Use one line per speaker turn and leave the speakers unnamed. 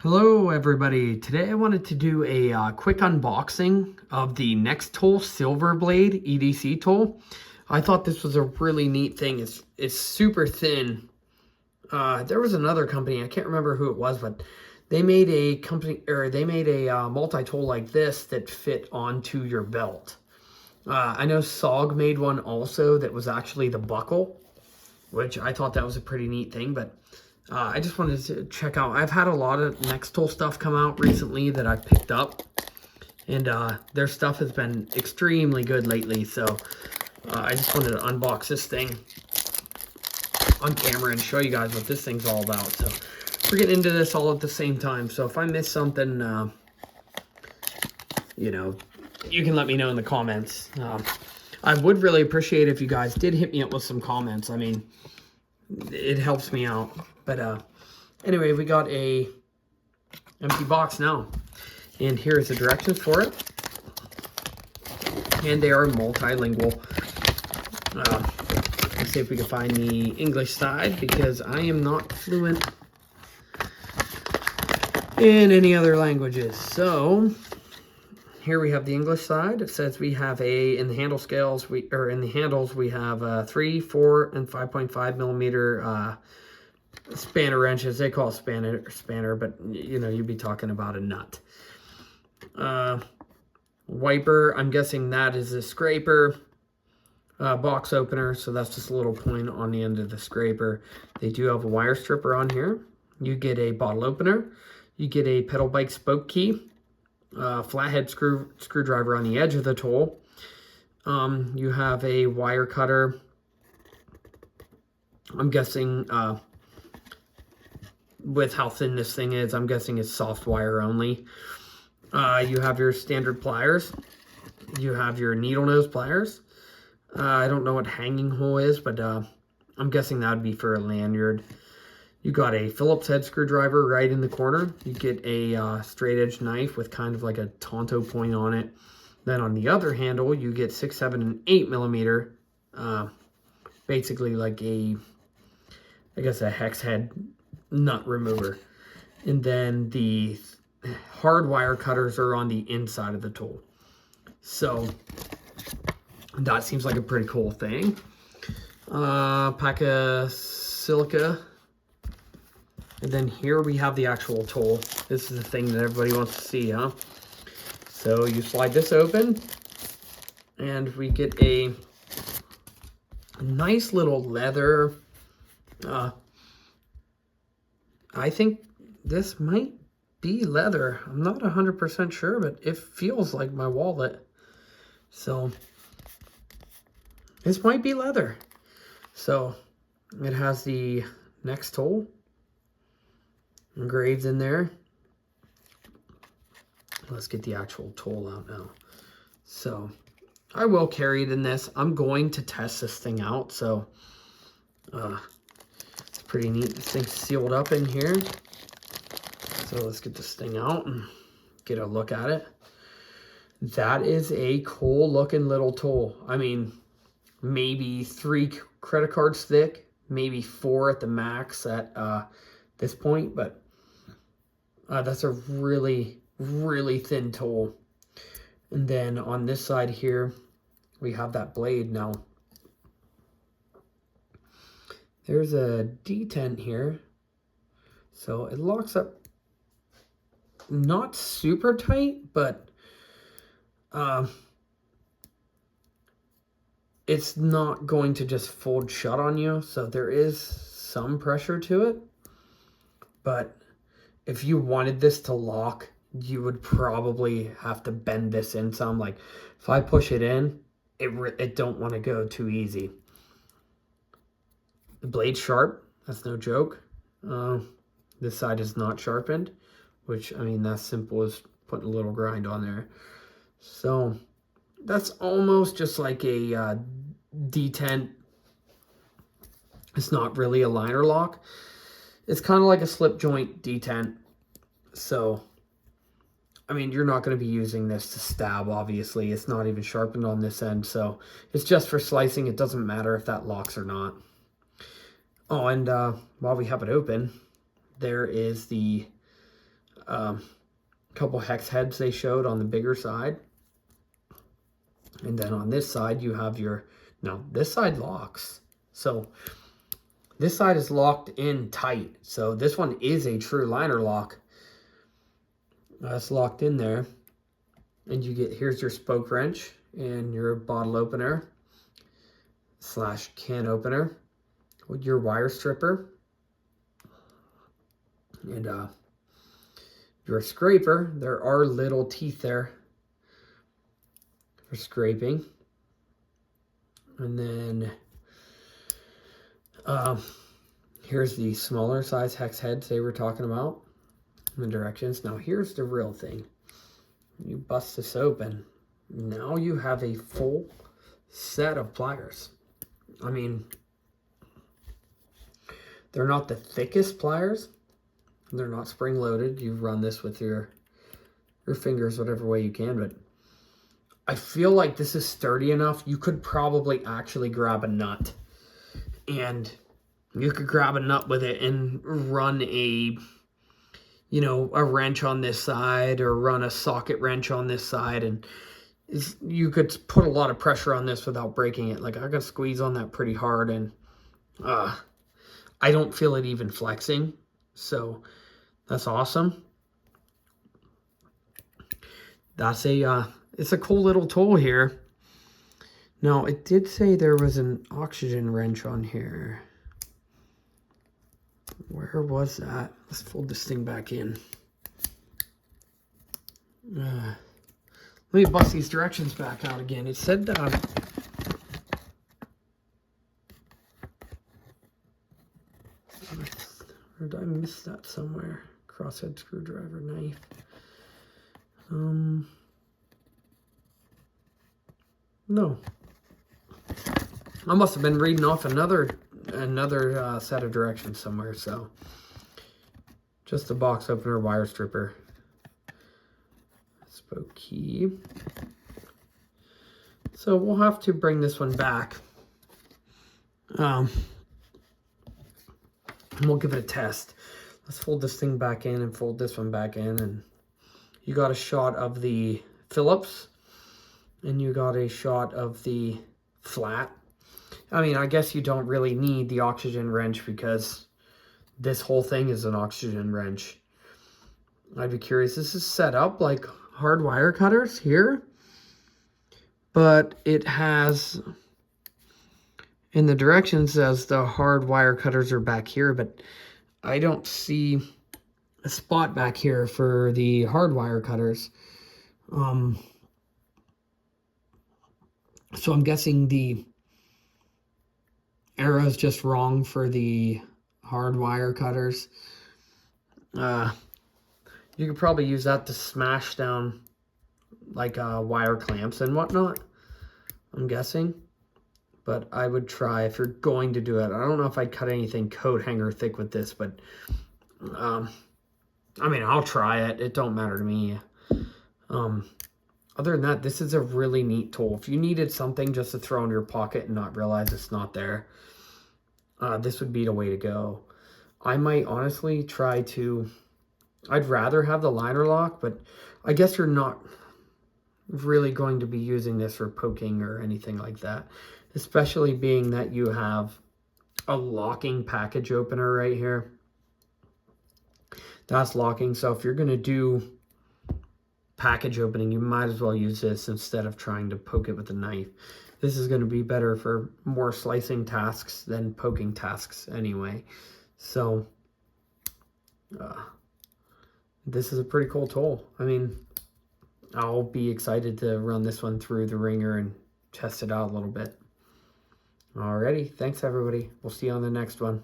Hello everybody. Today I wanted to do a quick unboxing of the Nextool Silver Blade EDC tool. I thought this was a really neat thing. It's super thin. There was another company, I can't remember who it was, but they made a multi-tool like this that fit onto your belt. I know SOG made one also that was actually the buckle, which I thought that was a pretty neat thing, but I just wanted to check out. I've had a lot of Nextool stuff come out recently that I've picked up, and their stuff has been extremely good lately, so I just wanted to unbox this thing on camera and show you guys what this thing's all about. So we're getting into this all at the same time, so if I miss something, you know, you can let me know in the comments. I would really appreciate if you guys did hit me up with some comments. I mean, it helps me out. But anyway, we got a empty box now, and here is the directions for it, and they are multilingual. Let's see if we can find the English side, because I am not fluent in any other languages. So here we have the English side. It says we have in the handle scales, in the handles we have 3, 4, and 5.5 millimeter spanner wrenches. They call it spanner, but you know, you'd be talking about a nut. Wiper, I'm guessing that is a scraper. Box opener, so that's just a little point on the end of the scraper. They do have a wire stripper on here. You get a bottle opener. You get a pedal bike spoke key. Flathead screwdriver on the edge of the tool. You have a wire cutter. I'm guessing with how thin this thing is, I'm guessing it's soft wire only. You have your standard pliers. You have your needle nose pliers. I don't know what hanging hole is, but I'm guessing that would be for a lanyard. You got a Phillips head screwdriver right in the corner. You get a straight edge knife with kind of like a Tonto point on it. Then on the other handle, you get 6, 7, and 8 millimeter. Basically like I guess a hex head nut remover. And then the hard wire cutters are on the inside of the tool. So that seems like a pretty cool thing. Pack of silica. And then here we have the actual tool. This is the thing that everybody wants to see, huh? So you slide this open, and we get a nice little leather. I think this might be leather. I'm not 100% sure, but it feels like my wallet. So this might be leather. So it has the Nextool engraved in there. Let's get the actual tool out now. So I will carry it in this. I'm going to test this thing out. So it's pretty neat. This thing's sealed up in here. So let's get this thing out and get a look at it. That is a cool looking little tool. I mean, maybe 3 credit cards thick, maybe 4 at the max at this point, but that's a really, really thin tool. And then on this side here, we have that blade. Now, there's a detent here, so it locks up not super tight, but it's not going to just fold shut on you, so there is some pressure to it. But if you wanted this to lock, you would probably have to bend this in some. Like if I push it in, it don't want to go too easy. The blade's sharp, that's no joke. This side is not sharpened, which, I mean, that's simple as putting a little grind on there. So that's almost just like a detent. It's not really a liner lock. It's kind of like a slip joint detent. So, I mean, you're not going to be using this to stab, obviously. It's not even sharpened on this end. So it's just for slicing. It doesn't matter if that locks or not. Oh, and while we have it open, there is the couple hex heads they showed on the bigger side. And then on this side, you have your, no, this side locks. So this side is locked in tight. So this one is a true liner lock. That's locked in there. And you get, here's your spoke wrench and your bottle opener / can opener with your wire stripper. And your scraper, there are little teeth there for scraping. And then here's the smaller size hex heads they were talking about in the directions. Now here's the real thing. You bust this open, now you have a full set of pliers. I mean, they're not the thickest pliers. They're not spring loaded. You run this with your fingers whatever way you can, but I feel like this is sturdy enough. You could probably actually grab a nut, and you could grab a nut with it and run a, you know, a wrench on this side or run a socket wrench on this side, and you could put a lot of pressure on this without breaking it. Like, I got to squeeze on that pretty hard, and I don't feel it even flexing. So that's awesome. That's it's a cool little tool here. Now, it did say there was an oxygen wrench on here. Where was that? Let's fold this thing back in. Let me bust these directions back out again. It said or did I miss that somewhere? Crosshead screwdriver, knife. No. I must have been reading off another set of directions somewhere. So just a box opener, wire stripper, spoke key. So we'll have to bring this one back. And we'll give it a test. Let's fold this thing back in and fold this one back in. And you got a shot of the Phillips. And you got a shot of the flat. I mean, I guess you don't really need the oxygen wrench because this whole thing is an oxygen wrench. I'd be curious. This is set up like hard wire cutters here. But it has, in the directions, says the hard wire cutters are back here. But I don't see a spot back here for the hard wire cutters. So I'm guessing the arrow is just wrong for the hard wire cutters. You could probably use that to smash down like wire clamps and whatnot, I'm guessing. But I would try if you're going to do it. I don't know if I'd cut anything coat hanger thick with this, but I mean, I'll try it. It don't matter to me. Other than that, this is a really neat tool. If you needed something just to throw in your pocket and not realize it's not there, this would be the way to go. I might honestly try to, I'd rather have the liner lock, but I guess you're not really going to be using this for poking or anything like that. Especially being that you have a locking package opener right here. That's locking, so if you're going to do package opening, you might as well use this instead of trying to poke it with a knife. This is going to be better for more slicing tasks than poking tasks anyway. So this is a pretty cool tool. I mean, I'll be excited to run this one through the ringer and test it out a little bit. Alrighty, thanks everybody. We'll see you on the next one.